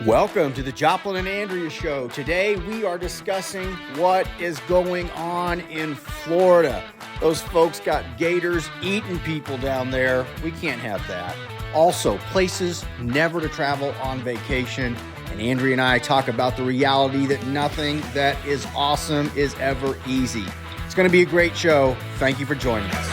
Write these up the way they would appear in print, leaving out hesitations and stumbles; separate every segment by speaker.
Speaker 1: Welcome to the Joplin Andrea Show. Today we are discussing what is going on in Florida. Those folks got gators eating people down there. We can't have that. Also, places never to travel on vacation. And Andrea and I talk about the reality that nothing that is awesome is ever easy. It's going to be a great show. Thank you for joining us.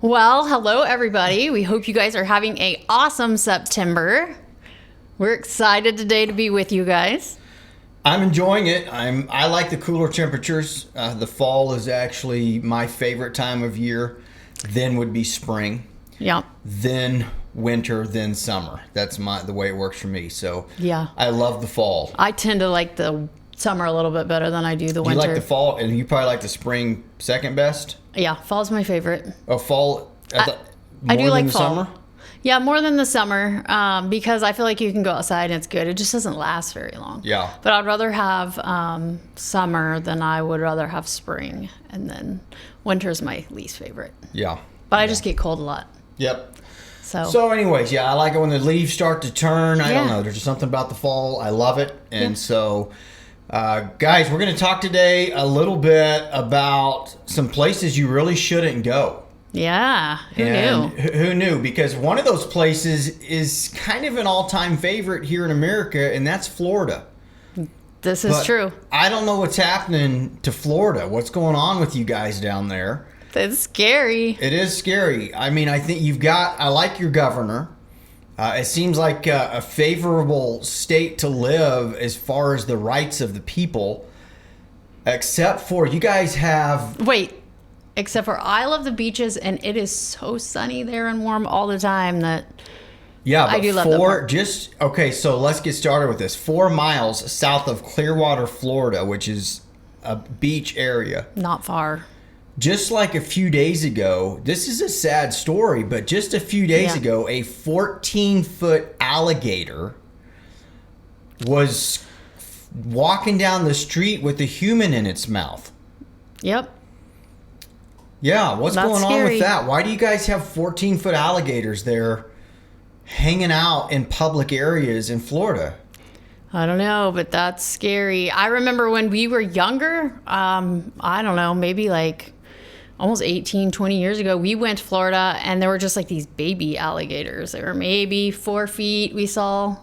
Speaker 2: Well, hello everybody. We hope you guys are having an awesome September. We're excited today to be with you guys.
Speaker 1: I'm enjoying it. I like the cooler temperatures. The fall is actually my favorite time of year. Then would be spring.
Speaker 2: Yeah.
Speaker 1: Then winter, then summer. That's the way it works for me. So
Speaker 2: yeah,
Speaker 1: I love the fall.
Speaker 2: I tend to like the summer a little bit better than I do the winter.
Speaker 1: You like the fall, and you probably like the spring second best?
Speaker 2: Yeah, fall's my favorite.
Speaker 1: Oh, fall?
Speaker 2: I do like fall.
Speaker 1: Summer?
Speaker 2: Yeah, more than the summer, because I feel like you can go outside and it's good. It just doesn't last very long.
Speaker 1: Yeah.
Speaker 2: But I'd rather have summer than I would rather have spring. And then winter's my least favorite.
Speaker 1: Yeah.
Speaker 2: But I just get cold a lot.
Speaker 1: Yep.
Speaker 2: So
Speaker 1: anyways, yeah, I like it when the leaves start to turn. I don't know. There's just something about the fall. I love it. And so, guys, we're going to talk today a little bit about some places you really shouldn't go.
Speaker 2: Yeah, who knew?
Speaker 1: Who knew? Because one of those places is kind of an all-time favorite here in America, and that's Florida.
Speaker 2: This is true.
Speaker 1: I don't know what's happening to Florida. What's going on with you guys down there?
Speaker 2: It's scary.
Speaker 1: It is scary. I mean, I think I like your governor. It seems like a favorable state to live as far as the rights of the people, except for you guys have...
Speaker 2: Except for I love the beaches, and it is so sunny there and warm all the time that I do love that part.
Speaker 1: Okay, so let's get started with this. 4 miles south of Clearwater, Florida, which is a beach area.
Speaker 2: Not far.
Speaker 1: Just like a few days ago, this is a sad story, but just a few days ago, a 14-foot alligator was walking down the street with a human in its mouth.
Speaker 2: Yep.
Speaker 1: Yeah, what's
Speaker 2: That's
Speaker 1: going on
Speaker 2: scary.
Speaker 1: with that? Why do you guys have 14-foot alligators there hanging out in public areas in Florida?
Speaker 2: I don't know, but that's scary. I remember when we were younger, I don't know, maybe like almost 18, 20 years ago, we went to Florida and there were just like these baby alligators. They were maybe 4 feet. We saw a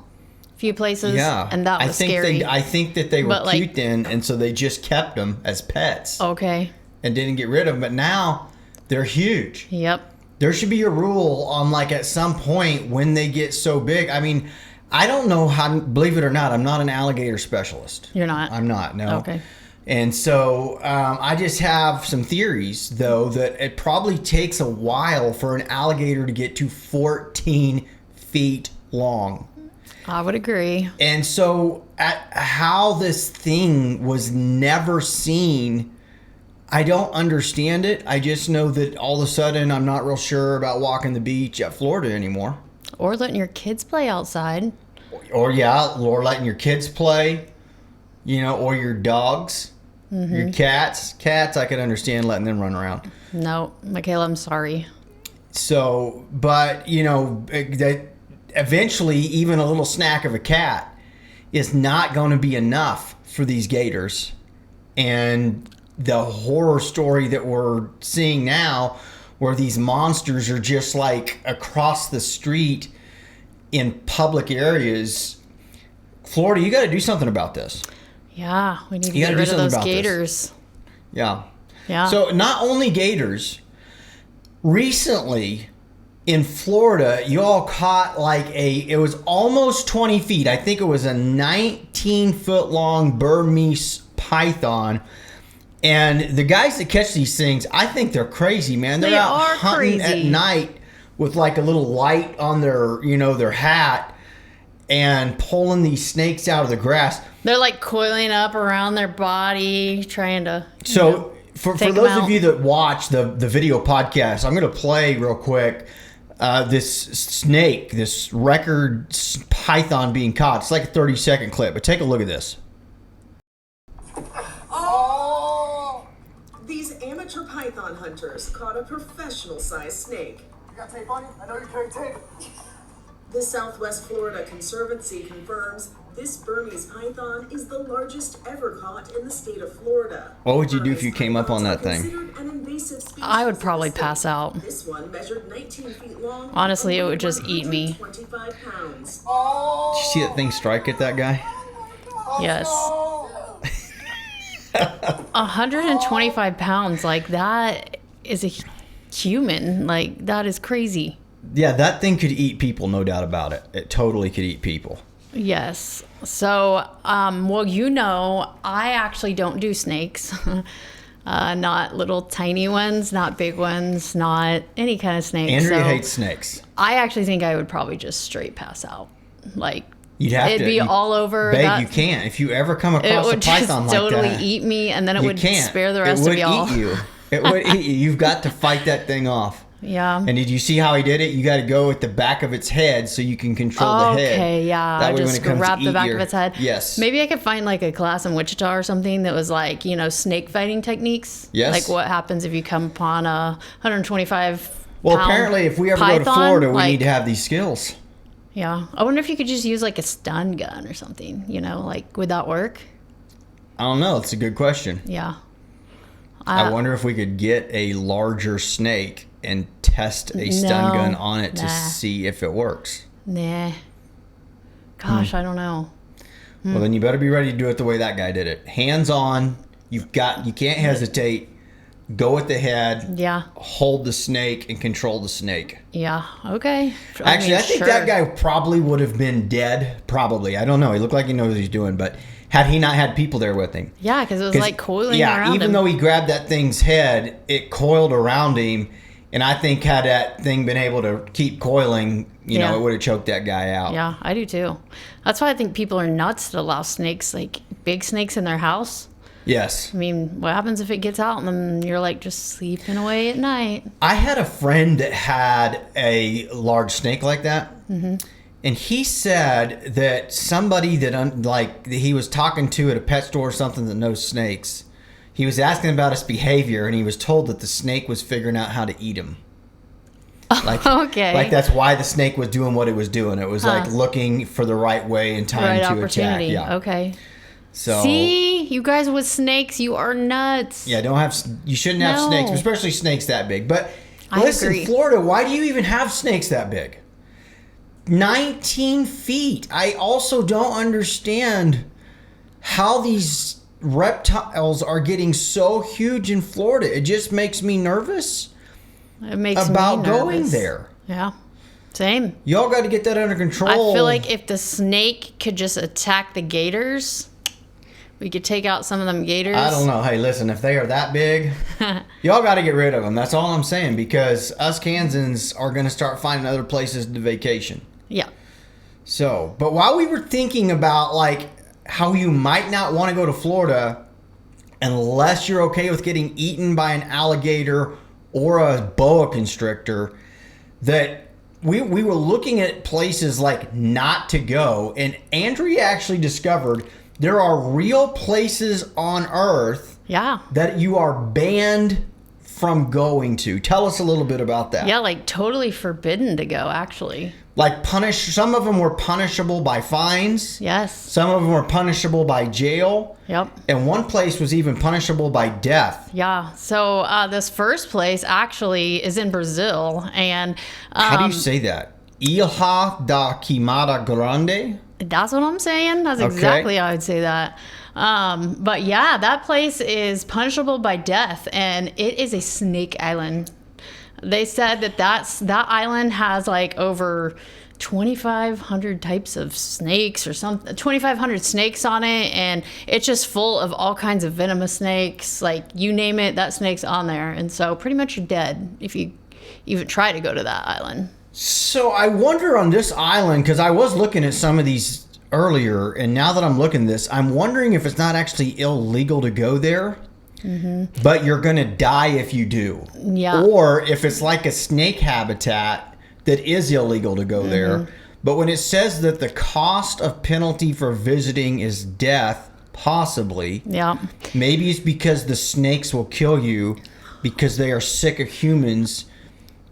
Speaker 2: few places.
Speaker 1: Yeah.
Speaker 2: And that was scary.
Speaker 1: I think that they were cute then, and so they just kept them as pets.
Speaker 2: Okay.
Speaker 1: And didn't get rid of them, but now they're huge.
Speaker 2: Yep.
Speaker 1: There should be a rule on like at some point when they get so big. I mean, I don't know how, believe it or not, I'm not an alligator specialist.
Speaker 2: You're not?
Speaker 1: I'm not, no.
Speaker 2: Okay.
Speaker 1: And so I just have some theories, though, that it probably takes a while for an alligator to get to 14 feet long.
Speaker 2: I would agree.
Speaker 1: And so how this thing was never seen, I don't understand it. I just know that all of a sudden I'm not real sure about walking the beach at Florida anymore.
Speaker 2: Or letting your kids play outside.
Speaker 1: Or letting your kids play, or your dogs, your cats. Cats, I could understand letting them run around.
Speaker 2: No, Michaela, I'm sorry.
Speaker 1: So, but, that eventually even a little snack of a cat is not going to be enough for these gators. And the horror story that we're seeing now, where these monsters are just like across the street in public areas. Florida, you got to do something about this.
Speaker 2: Yeah, we need to get rid of those gators.
Speaker 1: Yeah.
Speaker 2: Yeah.
Speaker 1: So not only gators, recently in Florida, you all caught it was almost 20 feet. I think it was a 19-foot long Burmese python. And the guys that catch these things, I think they're crazy, man. They're out hunting at night with like a little light on their, their hat and pulling these snakes out of the grass.
Speaker 2: They're like coiling up around their body, trying to.
Speaker 1: So for those of you that watch the video podcast, I'm going to play real quick this snake, this record python being caught. It's like a 30-second clip, but take a look at this.
Speaker 3: Oh! These amateur python hunters caught a professional-sized snake.
Speaker 4: You got tape on you? I know you carry tape.
Speaker 3: The Southwest Florida Conservancy confirms this Burmese python is the largest ever caught in the state of Florida.
Speaker 1: What would you do if you came up on that thing?
Speaker 2: I would probably pass out.
Speaker 3: This one measured 19 feet long.
Speaker 2: Honestly, it would just eat me.
Speaker 3: 25 pounds.
Speaker 1: Did you see that thing strike at that guy?
Speaker 2: Yes. 125 pounds, like that is a human. Like, that is crazy.
Speaker 1: Yeah, that thing could eat people, no doubt about it. It totally could eat people.
Speaker 2: Yes. So, well, you know, I actually don't do snakes. Not little tiny ones, not big ones, not any kind of snake.
Speaker 1: Andrea
Speaker 2: so
Speaker 1: hates snakes.
Speaker 2: I actually think I would probably just straight pass out. Like,
Speaker 1: You'd have
Speaker 2: it'd
Speaker 1: to.
Speaker 2: be all over.
Speaker 1: Babe, you can't. If you ever come
Speaker 2: It
Speaker 1: across a
Speaker 2: would just
Speaker 1: python like
Speaker 2: totally
Speaker 1: that,
Speaker 2: eat me, and then it
Speaker 1: you
Speaker 2: would
Speaker 1: can't.
Speaker 2: spare the rest of y'all.
Speaker 1: It would eat you. It would eat you. You've got to fight that thing off.
Speaker 2: Yeah.
Speaker 1: And did you see how he did it? You got to go at the back of its head so you can control the head.
Speaker 2: Okay, yeah.
Speaker 1: That way when
Speaker 2: Just
Speaker 1: it comes
Speaker 2: grab
Speaker 1: to
Speaker 2: the
Speaker 1: eat
Speaker 2: back
Speaker 1: your-
Speaker 2: of its head.
Speaker 1: Yes.
Speaker 2: Maybe I could find like a class in Wichita or something that was like, you know, snake fighting techniques.
Speaker 1: Yes.
Speaker 2: Like what happens if you come upon a 125
Speaker 1: Well,
Speaker 2: pound
Speaker 1: apparently, if we ever go to
Speaker 2: python?
Speaker 1: Florida, we
Speaker 2: Like,
Speaker 1: need to have these skills.
Speaker 2: Yeah. I wonder if you could just use like a stun gun or something, you know, like would that work?
Speaker 1: I don't know. It's a good question.
Speaker 2: Yeah.
Speaker 1: I wonder if we could get a larger snake and test a stun gun on it to see if it works.
Speaker 2: Nah. Gosh, I don't know.
Speaker 1: Well, then you better be ready to do it the way that guy did it. Hands on. You can't hesitate. Go at the head.
Speaker 2: Yeah.
Speaker 1: Hold the snake and control the snake.
Speaker 2: Yeah. Okay.
Speaker 1: Actually, I think
Speaker 2: sure.
Speaker 1: that guy probably would have been dead. Probably. I don't know. He looked like he knows what he's doing, but had he not had people there with him.
Speaker 2: Yeah, because it was like coiling around
Speaker 1: even
Speaker 2: him.
Speaker 1: though he grabbed that thing's head, it coiled around him. And I think had that thing been able to keep coiling, you know, it would have choked that guy out.
Speaker 2: Yeah, I do too. That's why I think people are nuts to allow snakes, like big snakes in their house.
Speaker 1: Yes.
Speaker 2: I mean, what happens if it gets out and then you're like just sleeping away at night?
Speaker 1: I had a friend that had a large snake like that. Mm-hmm. And he said that somebody that he was talking to at a pet store or something that knows snakes, he was asking about its behavior, and he was told that the snake was figuring out how to eat him. Like,
Speaker 2: okay.
Speaker 1: Like that's why the snake was doing what it was doing. It was like looking for the right way and time to attack. Yeah.
Speaker 2: Okay.
Speaker 1: So
Speaker 2: see, you guys with snakes, you are nuts.
Speaker 1: yeah, you shouldn't have
Speaker 2: No.
Speaker 1: snakes, especially snakes that big. But
Speaker 2: I
Speaker 1: listen,
Speaker 2: agree.
Speaker 1: Florida, why do you even have snakes that big? 19 feet. I also don't understand how these reptiles are getting so huge in Florida. It just makes me nervous
Speaker 2: It makes
Speaker 1: about
Speaker 2: me
Speaker 1: going
Speaker 2: nervous.
Speaker 1: there.
Speaker 2: Yeah. Same.
Speaker 1: Y'all got to get that under control.
Speaker 2: I feel like if the snake could just attack the gators, we could take out some of them gators.
Speaker 1: I don't know. Hey, listen, if they are that big, y'all got to get rid of them. That's all I'm saying, because us Kansans are going to start finding other places to vacation.
Speaker 2: Yeah.
Speaker 1: So, but while we were thinking about like how you might not want to go to Florida unless you're okay with getting eaten by an alligator or a boa constrictor, that we were looking at places like not to go, and Andrea actually discovered there are real places on Earth
Speaker 2: Yeah.
Speaker 1: that you are banned from going to. Tell us a little bit about that.
Speaker 2: Yeah, like totally forbidden to go, actually.
Speaker 1: Like some of them were punishable by fines.
Speaker 2: Yes.
Speaker 1: Some of them were punishable by jail.
Speaker 2: Yep.
Speaker 1: And one place was even punishable by death.
Speaker 2: Yeah. So this first place actually is in Brazil. And
Speaker 1: How do you say that? Ilha da Queimada Grande?
Speaker 2: that's what I'm saying. That's exactly how I'd say that. But yeah, that place is punishable by death, and it is a snake island. They said that island has like over 2,500 types of snakes or something, 2,500 snakes on it, and it's just full of all kinds of venomous snakes. Like you name it, that snake's on there, and so pretty much you're dead if you even try to go to that island.
Speaker 1: So I wonder on this island, because I was looking at some of these earlier, and now that I'm looking at this, I'm wondering if it's not actually illegal to go there. Mm-hmm. But you're going to die if you do.
Speaker 2: Yeah.
Speaker 1: Or if it's like a snake habitat that is illegal to go there.
Speaker 2: Mm-hmm.
Speaker 1: But when it says that the cost of penalty for visiting is death, possibly,
Speaker 2: Yeah.
Speaker 1: maybe it's because the snakes will kill you because they are sick of humans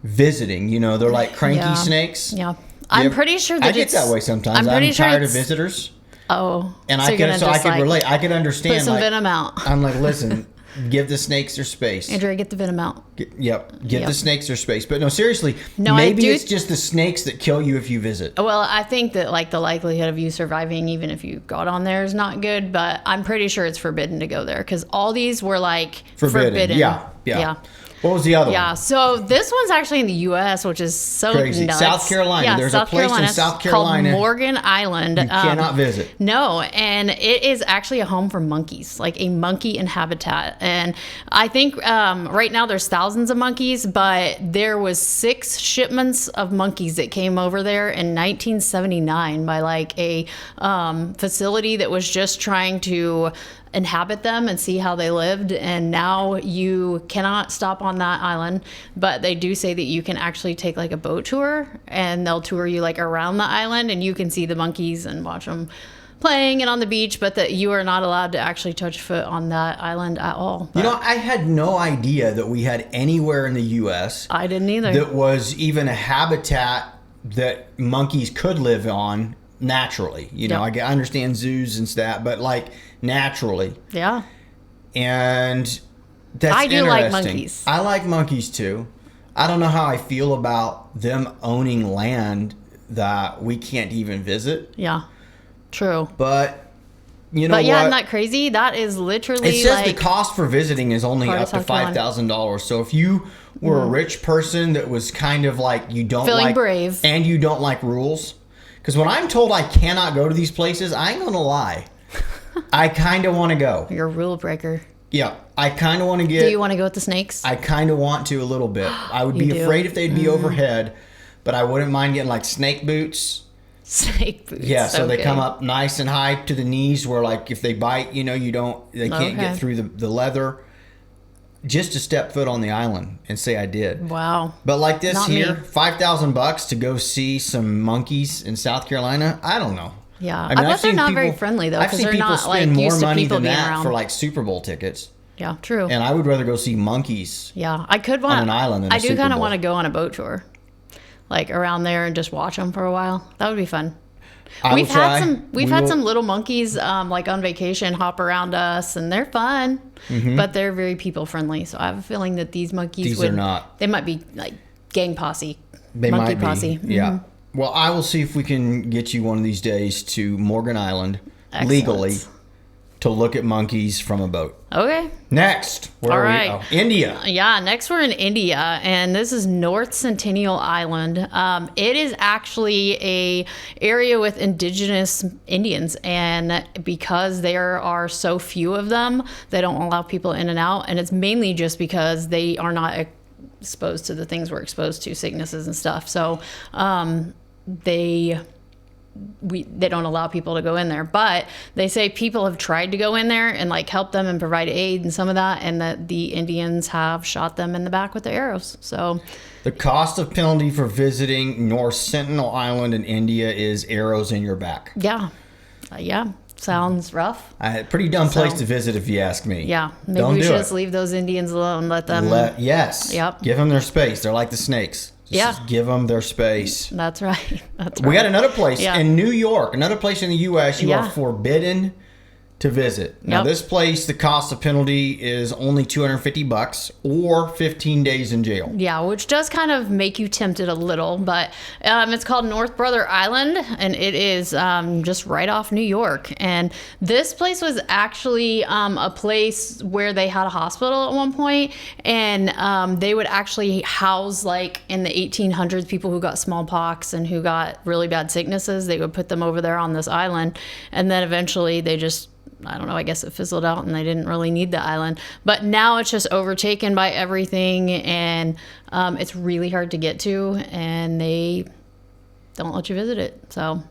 Speaker 1: visiting. You know, they're like cranky snakes.
Speaker 2: Yeah. I'm pretty sure that
Speaker 1: I get that way sometimes. I'm tired of visitors.
Speaker 2: Oh.
Speaker 1: And
Speaker 2: so
Speaker 1: I could relate. I could understand.
Speaker 2: Put some
Speaker 1: like,
Speaker 2: venom out.
Speaker 1: I'm like, listen, give the snakes their space.
Speaker 2: Andrea, get the venom out.
Speaker 1: Give the snakes their space. But no, seriously,
Speaker 2: No,
Speaker 1: maybe it's just the snakes that kill you if you visit.
Speaker 2: Well, I think that like the likelihood of you surviving, even if you got on there, is not good. But I'm pretty sure it's forbidden to go there because all these were like forbidden.
Speaker 1: Yeah. What was the other one?
Speaker 2: Yeah, so this one's actually in the U.S., which is so
Speaker 1: Crazy.
Speaker 2: nuts.
Speaker 1: South Carolina.
Speaker 2: Yeah,
Speaker 1: There's
Speaker 2: South
Speaker 1: a place
Speaker 2: Carolina.
Speaker 1: in South Carolina
Speaker 2: called Morgan Island.
Speaker 1: You cannot visit.
Speaker 2: No, and it is actually a home for monkeys, like a monkey habitat. And I think right now there's thousands of monkeys, but there was 6 shipments of monkeys that came over there in 1979 by like a facility that was just trying to inhabit them and see how they lived. And now you cannot stop on that island, but they do say that you can actually take like a boat tour and they'll tour you like around the island and you can see the monkeys and watch them playing and on the beach, but that you are not allowed to actually touch foot on that island at all. But
Speaker 1: you know, I had no idea that we had anywhere in the U.S.
Speaker 2: I didn't either.
Speaker 1: that was even a habitat that monkeys could live on naturally. You know, I understand zoos and stuff, but like naturally.
Speaker 2: Yeah.
Speaker 1: And that's
Speaker 2: I do
Speaker 1: interesting.
Speaker 2: like monkeys.
Speaker 1: I like monkeys too. I don't know how I feel about them owning land that we can't even visit.
Speaker 2: Yeah. True.
Speaker 1: But you know
Speaker 2: But yeah,
Speaker 1: what?
Speaker 2: isn't that crazy? That is literally
Speaker 1: It says
Speaker 2: like
Speaker 1: the cost for visiting is only
Speaker 2: part
Speaker 1: up
Speaker 2: of
Speaker 1: to
Speaker 2: South Carolina.
Speaker 1: $5,000. So if you were a rich person that was kind of like you don't
Speaker 2: Feeling
Speaker 1: like
Speaker 2: brave.
Speaker 1: and you don't like rules, because when I'm told I cannot go to these places, I ain't gonna lie. I kind of want to go.
Speaker 2: you're a rule breaker.
Speaker 1: Yeah, I kind of want to get.
Speaker 2: Do you want to go with the snakes?
Speaker 1: I kind of want to a little bit. I would
Speaker 2: You
Speaker 1: be
Speaker 2: do?
Speaker 1: afraid if they'd be overhead, but I wouldn't mind getting like snake boots.
Speaker 2: Snake boots.
Speaker 1: Yeah, so they
Speaker 2: Okay.
Speaker 1: come up nice and high to the knees where like if they bite, you know, they can't get
Speaker 2: Okay.
Speaker 1: through the leather. Just to step foot on the island and say I did.
Speaker 2: Wow.
Speaker 1: But like this
Speaker 2: Not
Speaker 1: here,
Speaker 2: me.
Speaker 1: $5,000 to go see some monkeys in South Carolina, I don't know.
Speaker 2: Yeah. I
Speaker 1: mean,
Speaker 2: bet
Speaker 1: I've
Speaker 2: they're
Speaker 1: seen
Speaker 2: not very
Speaker 1: people-
Speaker 2: friendly though,
Speaker 1: I've
Speaker 2: because
Speaker 1: seen
Speaker 2: they're
Speaker 1: people
Speaker 2: not like
Speaker 1: spend more
Speaker 2: used to
Speaker 1: money
Speaker 2: people
Speaker 1: than
Speaker 2: being
Speaker 1: that
Speaker 2: around.
Speaker 1: for like Super Bowl tickets.
Speaker 2: Yeah, true.
Speaker 1: And I would rather go see monkeys.
Speaker 2: Yeah, I could want
Speaker 1: an island than a
Speaker 2: I do
Speaker 1: Super
Speaker 2: kind of
Speaker 1: Bowl.
Speaker 2: want to go on a boat tour, like around there and just watch them for a while. That would be fun.
Speaker 1: I will
Speaker 2: We've
Speaker 1: try.
Speaker 2: had some. We've
Speaker 1: We
Speaker 2: had
Speaker 1: will-
Speaker 2: some little monkeys, like on vacation, hop around us, and they're fun. But they're very people friendly. So I have a feeling that these monkeys
Speaker 1: These
Speaker 2: would
Speaker 1: are not.
Speaker 2: They might be like gang posse,
Speaker 1: They
Speaker 2: monkey
Speaker 1: might be.
Speaker 2: posse.
Speaker 1: Yeah.
Speaker 2: Mhm.
Speaker 1: Well, I will see if we can get you one of these days to Morgan Island
Speaker 2: Excellent.
Speaker 1: legally to look at monkeys from a boat.
Speaker 2: Okay.
Speaker 1: Next, where
Speaker 2: All
Speaker 1: are
Speaker 2: right.
Speaker 1: we? Oh, India.
Speaker 2: Yeah, next we're in India, and this is North Centennial Island. It is actually a area with indigenous Indians, and because there are so few of them, they don't allow people in and out, and it's mainly just because they are not exposed to the things we're exposed to, sicknesses and stuff. So they don't allow people to go in there, but they say people have tried to go in there and like help them and provide aid and some of that, and that the Indians have shot them in the back with their arrows. So
Speaker 1: The cost of penalty for visiting North Sentinel Island in India is arrows in your back.
Speaker 2: yeah, sounds rough.
Speaker 1: A pretty dumb place
Speaker 2: So-
Speaker 1: to visit if you ask me.
Speaker 2: Yeah, maybe
Speaker 1: Don't
Speaker 2: we
Speaker 1: do
Speaker 2: should
Speaker 1: it.
Speaker 2: just leave those Indians alone. Let them.
Speaker 1: Yes.
Speaker 2: Yep.
Speaker 1: Give them their space. They're like the snakes. Just give them their space.
Speaker 2: That's right. That's
Speaker 1: We
Speaker 2: right.
Speaker 1: got another place
Speaker 2: Yeah.
Speaker 1: in New York, another place in the U.S. you
Speaker 2: Yeah.
Speaker 1: are forbidden to visit. Now,
Speaker 2: Yep.
Speaker 1: this place, the cost of penalty is only $250 or 15 days in jail.
Speaker 2: Yeah, which does kind of make you tempted a little, but it's called North Brother Island, and it is just right off New York. And this place was actually a place where they had a hospital at one point, and they would actually house, like in the 1800s, people who got smallpox and who got really bad sicknesses. They would put them over there on this island, and then eventually they just, I don't know, I guess it fizzled out and they didn't really need the island. But now it's just overtaken by everything, and it's really hard to get to, and they don't let you visit it. So,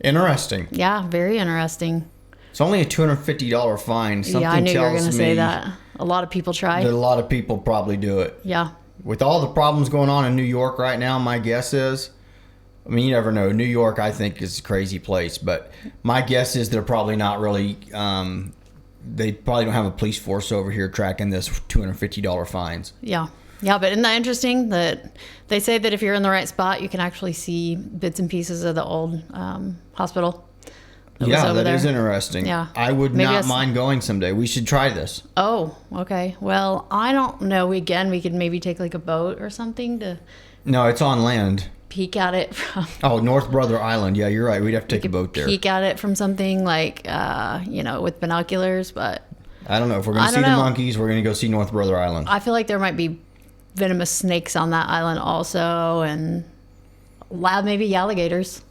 Speaker 1: Interesting.
Speaker 2: yeah, very interesting.
Speaker 1: It's only a $250 fine. Something
Speaker 2: Yeah, I knew you were
Speaker 1: tells
Speaker 2: going to
Speaker 1: me
Speaker 2: say that. A lot of people try.
Speaker 1: that a lot of people probably do it.
Speaker 2: Yeah.
Speaker 1: With all the problems going on in New York right now, my guess is, I mean, you never know. New York, I think, is a crazy place, but my guess is they're probably not really. They probably don't have a police force over here tracking this $250 fines.
Speaker 2: Yeah. Yeah, but isn't that interesting that they say that if you're in the right spot, you can actually see bits and pieces of the old hospital?
Speaker 1: Yeah, that is interesting.
Speaker 2: Yeah.
Speaker 1: I would not mind going someday. We should try this.
Speaker 2: Oh, okay. Well, I don't know. Again, we could maybe take like a boat or something to
Speaker 1: No, it's on land.
Speaker 2: peek at it from.
Speaker 1: Oh, North Brother Island. Yeah, you're right. We'd have to take a boat there.
Speaker 2: Peek at it from something like, with binoculars, but.
Speaker 1: I don't know. If we're going to see the monkeys, we're going to go see North Brother Island.
Speaker 2: I feel like there might be venomous snakes on that island also, and maybe alligators.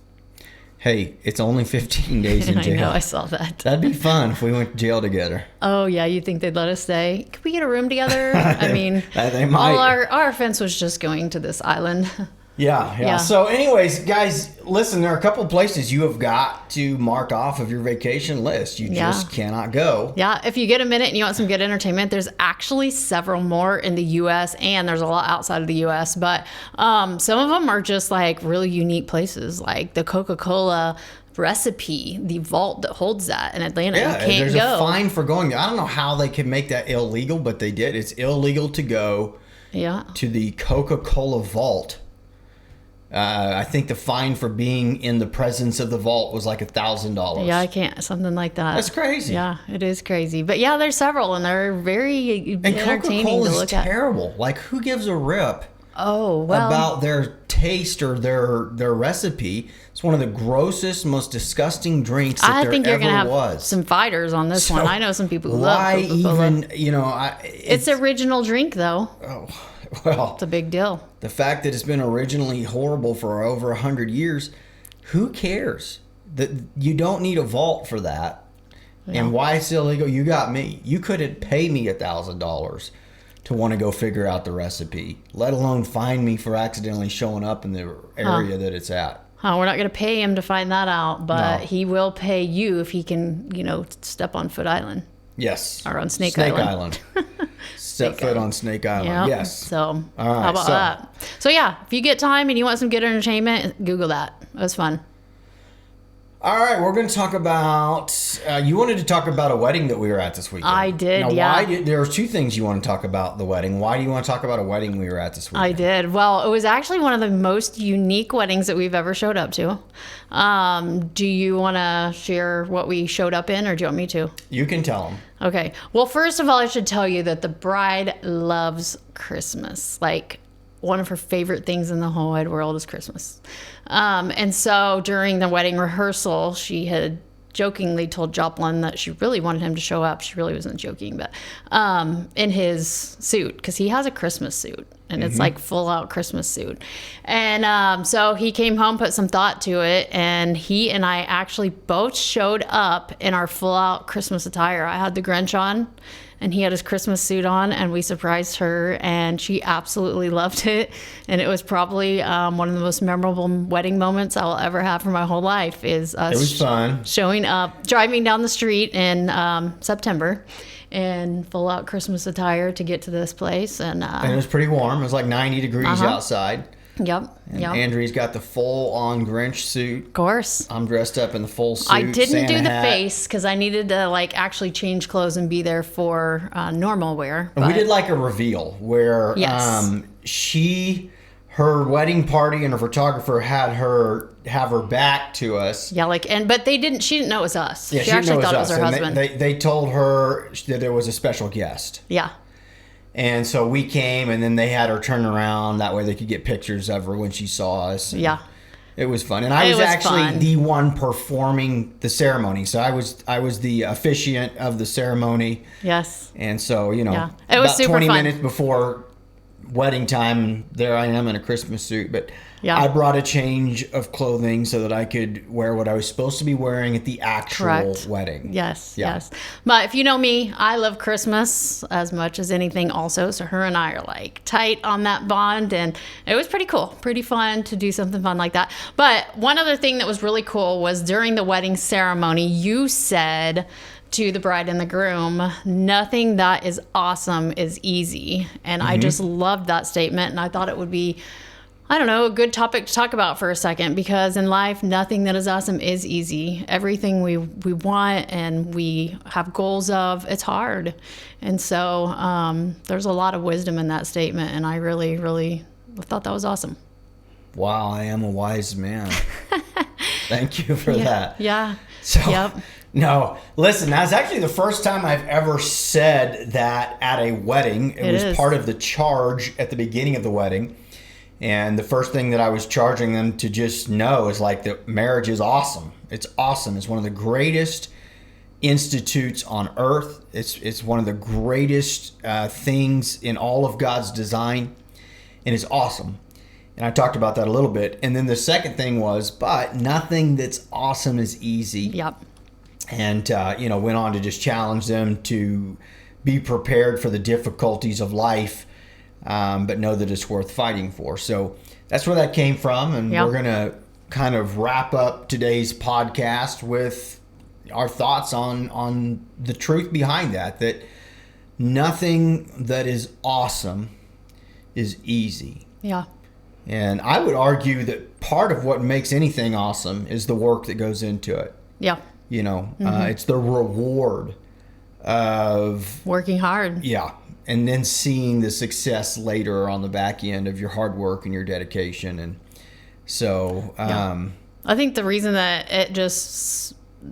Speaker 1: Hey, it's only 15 days in jail.
Speaker 2: I know, I saw that.
Speaker 1: That'd be fun if we went to jail together.
Speaker 2: Oh, yeah, you think they'd let us stay? Could we get a room together? I mean,
Speaker 1: they might.
Speaker 2: All our offense was just going to this island.
Speaker 1: Yeah. So anyways, guys, listen, there are a couple places you have got to mark off of your vacation list. You just cannot go.
Speaker 2: Yeah, if you get a minute and you want some good entertainment, there's actually several more in the U.S. and there's a lot outside of the U.S. But some of them are just like really unique places, like the Coca-Cola recipe, the vault that holds that in Atlanta.
Speaker 1: Yeah,
Speaker 2: you can't
Speaker 1: there's
Speaker 2: go.
Speaker 1: a fine for going there. I don't know how they could make that illegal, but they did. It's illegal to go to the Coca-Cola vault. I think the fine for being in the presence of the vault was like $1,000.
Speaker 2: Yeah, I can't. Something like that.
Speaker 1: That's crazy.
Speaker 2: Yeah, it is crazy. But yeah, there's several, and they're very entertaining to look at.
Speaker 1: Terrible. Like, who gives a rip
Speaker 2: about
Speaker 1: their taste or their recipe? It's one of the grossest, most disgusting drinks that
Speaker 2: I think you're
Speaker 1: ever
Speaker 2: gonna have
Speaker 1: was.
Speaker 2: some fighters on this one. I know some people who
Speaker 1: why
Speaker 2: love Coca-Cola.
Speaker 1: Even,
Speaker 2: it's original drink, though.
Speaker 1: Oh, well.
Speaker 2: It's a big deal.
Speaker 1: The fact that it's been originally horrible for over 100 years, who cares? That you don't need a vault for that. Yeah. And why it's illegal? You got me. You couldn't pay me $1,000 to want to go figure out the recipe, let alone fine me for accidentally showing up in the area that it's at.
Speaker 2: We're not going to pay him to find that out, but he will pay you if he can, step on Foot Island.
Speaker 1: Yes.
Speaker 2: Or on Snake Island.
Speaker 1: Step foot on Snake Island.
Speaker 2: Yep.
Speaker 1: Yes.
Speaker 2: So, how about that? So, yeah, if you get time and you want some good entertainment, Google that. It was fun.
Speaker 1: All right, we're going to talk about. You wanted to talk about a wedding that we were at this weekend.
Speaker 2: I did,
Speaker 1: there are two things you want to talk about the wedding. Why do you want to talk about a wedding we were at this weekend?
Speaker 2: I did. Well, it was actually one of the most unique weddings that we've ever showed up to. Do you want to share what we showed up in, or do you want me to?
Speaker 1: You can tell them.
Speaker 2: Okay. Well, first of all, I should tell you that the bride loves Christmas. Like, one of her favorite things in the whole wide world is Christmas. And so during the wedding rehearsal, she had jokingly told Joplin that she really wanted him to show up. She really wasn't joking, but in his suit, because he has a Christmas suit, and it's like full out Christmas suit. And so he came home, put some thought to it, and he and I actually both showed up in our full out Christmas attire. I had the Grinch on, and he had his Christmas suit on, and we surprised her, and she absolutely loved it. And it was probably one of the most memorable wedding moments I will ever have for my whole life. Is us
Speaker 1: it was fun.
Speaker 2: Showing up, driving down the street in September in full out Christmas attire to get to this place. And
Speaker 1: it was pretty warm. It was like 90 degrees outside.
Speaker 2: Yep.
Speaker 1: And Andrea's got the full-on Grinch suit.
Speaker 2: Of course.
Speaker 1: I'm dressed up in the full suit.
Speaker 2: I didn't
Speaker 1: Santa
Speaker 2: do the
Speaker 1: hat.
Speaker 2: face because I needed to actually change clothes and be there for normal wear.
Speaker 1: And we did like a reveal where her wedding party and her photographer had her have her back to us.
Speaker 2: Yeah, but she didn't know it was us.
Speaker 1: Yeah,
Speaker 2: she actually thought it was her husband.
Speaker 1: They told her that there was a special guest.
Speaker 2: Yeah.
Speaker 1: And so we came, and then they had her turn around. That way they could get pictures of her when she saw us.
Speaker 2: Yeah.
Speaker 1: It was fun. And I was actually the one performing the ceremony. So I was the officiant of the ceremony.
Speaker 2: Yes.
Speaker 1: And so,
Speaker 2: it was
Speaker 1: about
Speaker 2: super
Speaker 1: 20
Speaker 2: fun.
Speaker 1: minutes before wedding time, and there I am in a Christmas suit. But
Speaker 2: yeah.
Speaker 1: I brought a change of clothing so that I could wear what I was supposed to be wearing at the actual wedding.
Speaker 2: Yes, yes. But if you know me, I love Christmas as much as anything also. So her and I are like tight on that bond, and it was pretty cool, pretty fun to do something fun like that. But one other thing that was really cool was during the wedding ceremony, you said to the bride and the groom, nothing that is awesome is easy. And I just loved that statement. And I thought it would be, I don't know, a good topic to talk about for a second, because in life, nothing that is awesome is easy. Everything we want and we have goals of, it's hard. And so there's a lot of wisdom in that statement. And I really, really thought that was awesome.
Speaker 1: Wow, I am a wise man. Thank you for that.
Speaker 2: Yeah.
Speaker 1: So,
Speaker 2: Yep.
Speaker 1: no, listen, that's actually the first time I've ever said that at a wedding. It was part of the charge at the beginning of the wedding. And the first thing that I was charging them to just know is like that marriage is awesome. It's awesome. It's one of the greatest institutes on earth. It's one of the greatest things in all of God's design. And it's awesome. And I talked about that a little bit. And then the second thing was, but nothing that's awesome is easy.
Speaker 2: Yep.
Speaker 1: And, went on to just challenge them to be prepared for the difficulties of life, but know that it's worth fighting for. So that's where that came from. And we're going to kind of wrap up today's podcast with our thoughts on the truth behind that nothing that is awesome is easy.
Speaker 2: Yeah.
Speaker 1: And I would argue that part of what makes anything awesome is the work that goes into it.
Speaker 2: Yeah.
Speaker 1: It's the reward of
Speaker 2: working hard.
Speaker 1: Yeah. And then seeing the success later on the back end of your hard work and your dedication. And so
Speaker 2: I think the reason that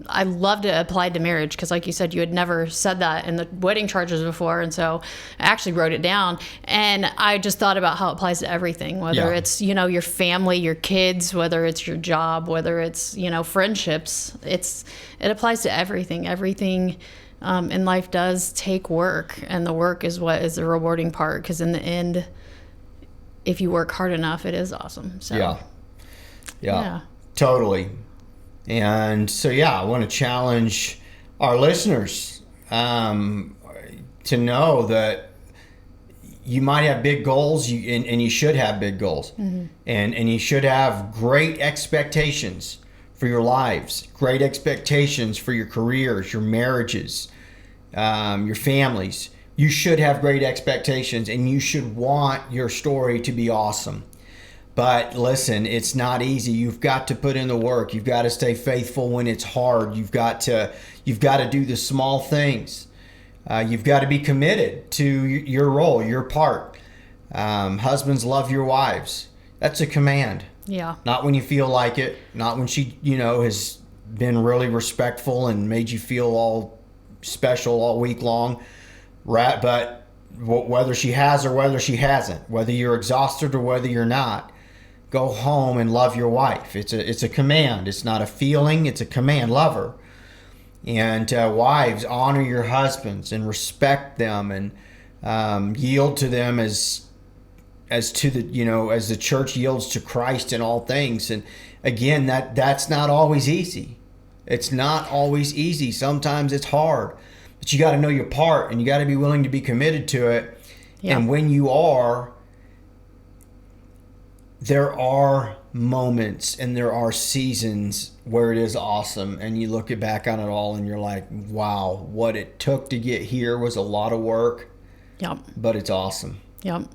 Speaker 2: I loved it applied to marriage, because like you said, you had never said that in the wedding charges before. And so I actually wrote it down, and I just thought about how it applies to everything, whether it's, your family, your kids, whether it's your job, whether it's, friendships. It applies to everything. Everything in life does take work, and the work is what is the rewarding part, because in the end, if you work hard enough, it is awesome. So yeah. Totally.
Speaker 1: And so, I want to challenge our listeners to know that you might have big goals, and you should have big goals. Mm-hmm. And you should have great expectations for your lives, great expectations for your careers, your marriages, your families. You should have great expectations, and you should want your story to be awesome. But listen, it's not easy. You've got to put in the work. You've got to stay faithful when it's hard. You've got to do the small things. You've got to be committed to your role, your part. Husbands, love your wives. That's a command.
Speaker 2: Yeah. Not
Speaker 1: when you feel like it. Not when she, has been really respectful and made you feel all special all week long. Right? But whether she has or whether she hasn't, whether you're exhausted or whether you're not, go home and love your wife. It's a command. It's not a feeling. It's a command. Love her. And wives, honor your husbands and respect them, and yield to them as to the as the church yields to Christ in all things. And again, that's not always easy. It's not always easy. Sometimes it's hard, but you got to know your part, and you got to be willing to be committed to it. Yeah. And when you are, there are moments and there are seasons where it is awesome, and you look back on it all and you're like, wow, what it took to get here was a lot of work.
Speaker 2: Yep.
Speaker 1: But it's awesome.
Speaker 2: Yep.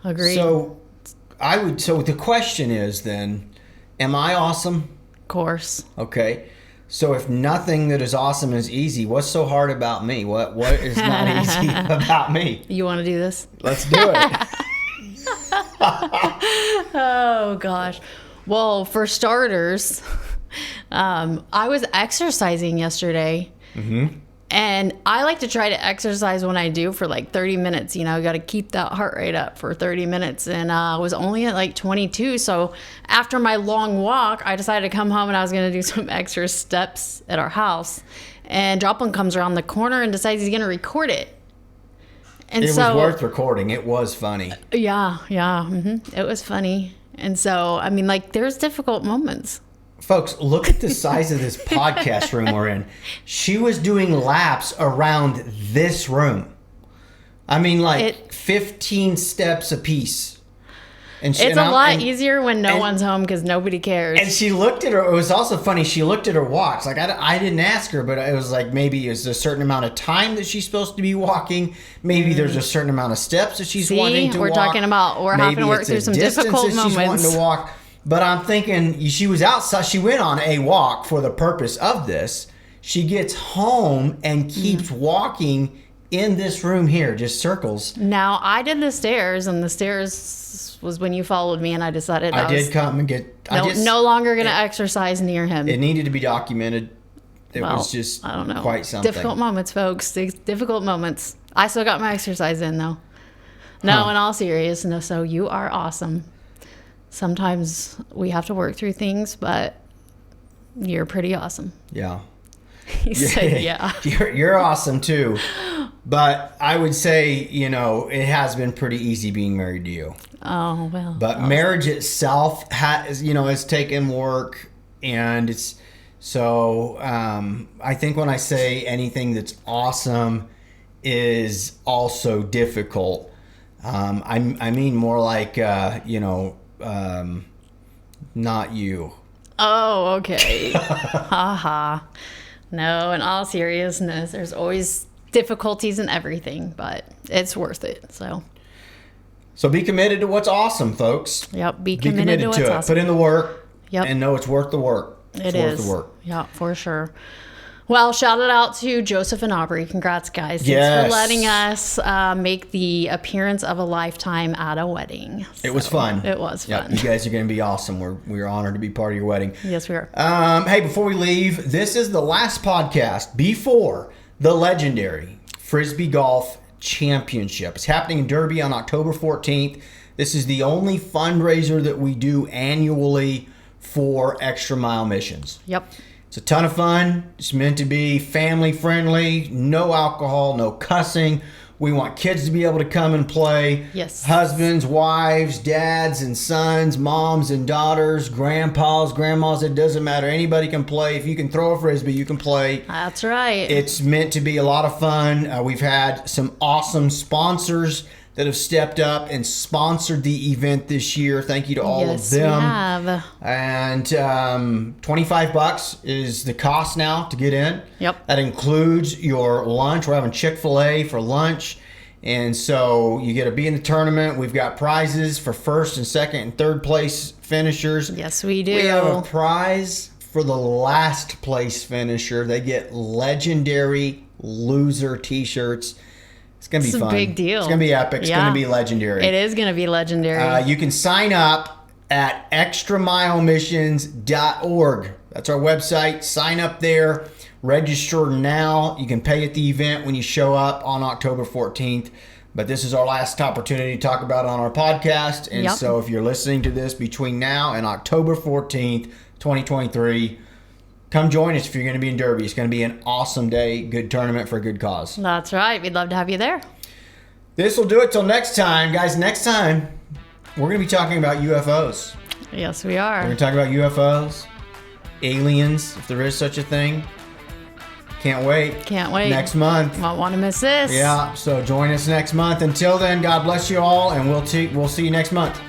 Speaker 2: Agreed.
Speaker 1: So the question is then, am I awesome?
Speaker 2: Of course.
Speaker 1: Okay. So if nothing that is awesome is easy, what's so hard about me? What is not easy about me?
Speaker 2: You want to do this?
Speaker 1: Let's do it.
Speaker 2: Oh gosh. Well, for starters, I was exercising yesterday. Mm-hmm. And I like to try to exercise when I do for like 30 minutes. You got to keep that heart rate up for 30 minutes. And I was only at like 22. So after my long walk, I decided to come home and I was going to do some extra steps at our house. And Joplin comes around the corner and decides he's going to record it. And
Speaker 1: it was worth recording. It was funny.
Speaker 2: Yeah. Mm-hmm. It was funny. And so, there's difficult moments.
Speaker 1: Folks, look at the size of this podcast room we're in. She was doing laps around this room. 15 steps apiece.
Speaker 2: It's a lot easier when no one's home because nobody cares.
Speaker 1: And she looked at her. It was also funny. She looked at her watch. Like I didn't ask her, but it was like maybe it's a certain amount of time that she's supposed to be walking. Maybe there's a certain amount of steps that she's wanting to walk.
Speaker 2: We're talking about having to work through some difficult moments.
Speaker 1: She's wanting to walk. But I'm thinking she was outside. She went on a walk for the purpose of this. She gets home and keeps walking in this room here, just circles.
Speaker 2: Now, I did the stairs, and the stairs was when you followed me, and I decided I
Speaker 1: did come and get...
Speaker 2: no longer going to exercise near him.
Speaker 1: It needed to be documented. It was just
Speaker 2: I don't know.
Speaker 1: Quite something.
Speaker 2: Difficult moments, folks. Difficult moments. I still got my exercise in, though. No, in all seriousness, so you are awesome. Sometimes we have to work through things, but you're pretty awesome.
Speaker 1: Yeah.
Speaker 2: He said, yeah.
Speaker 1: You're awesome, too. But I would say, it has been pretty easy being married to you.
Speaker 2: Oh, well.
Speaker 1: But marriage itself has taken work, and it's so I think when I say anything that's awesome is also difficult, I mean more like not you.
Speaker 2: Oh, okay. Haha. No, in all seriousness, there's always difficulties in everything, but it's worth it. So
Speaker 1: be committed to what's awesome, folks.
Speaker 2: Yep, be committed to what's awesome.
Speaker 1: Put in the work.
Speaker 2: Yep.
Speaker 1: And know it's worth the work. It's worth the work.
Speaker 2: Yeah, for sure. Well, shout it out to Joseph and Aubrey. Congrats, guys.
Speaker 1: Yes.
Speaker 2: Thanks for letting us make the appearance of a lifetime at a wedding.
Speaker 1: It was fun.
Speaker 2: It was fun.
Speaker 1: You guys are going to be awesome. We're honored to be part of your wedding.
Speaker 2: Yes, we are.
Speaker 1: Hey, before we leave, this is the last podcast before the legendary Frisbee Golf Championship. It's happening in Derby on October 14th. This is the only fundraiser that we do annually for Extra Mile Missions.
Speaker 2: Yep.
Speaker 1: It's a ton of fun. It's meant to be family friendly, no alcohol, no cussing. We want kids to be able to come and play.
Speaker 2: Yes.
Speaker 1: Husbands, wives, dads and sons, moms and daughters, grandpas, grandmas, it doesn't matter. Anybody can play. If you can throw a Frisbee, you can play.
Speaker 2: That's right.
Speaker 1: It's meant to be a lot of fun. We've had some awesome sponsors that have stepped up and sponsored the event this year. Thank you to all of them.
Speaker 2: Yes, we have.
Speaker 1: And $25 is the cost now to get in.
Speaker 2: Yep.
Speaker 1: That includes your lunch. We're having Chick-fil-A for lunch. And so you get to be in the tournament. We've got prizes for first and second and third place finishers.
Speaker 2: Yes, we do.
Speaker 1: We have a prize for the last place finisher. They get legendary loser t-shirts. It's going to be fun.
Speaker 2: It's a big deal.
Speaker 1: It's going to be epic. It's going to be legendary.
Speaker 2: It is going to be legendary.
Speaker 1: You can sign up at extramilemissions.org. That's our website. Sign up there. Register now. You can pay at the event when you show up on October 14th. But this is our last opportunity to talk about it on our podcast. And so if you're listening to this between now and October 14th, 2023, come join us if you're going to be in Derby. It's going to be an awesome day, good tournament for a good cause.
Speaker 2: That's right. We'd love to have you there.
Speaker 1: This will do it till next time. Guys, next time, we're going to be talking about UFOs.
Speaker 2: Yes, we are.
Speaker 1: We're going to talk about UFOs, aliens, if there is such a thing. Can't wait.
Speaker 2: Can't wait.
Speaker 1: Next month.
Speaker 2: Won't want to miss this.
Speaker 1: Yeah, so join us next month. Until then, God bless you all, and we'll see you next month.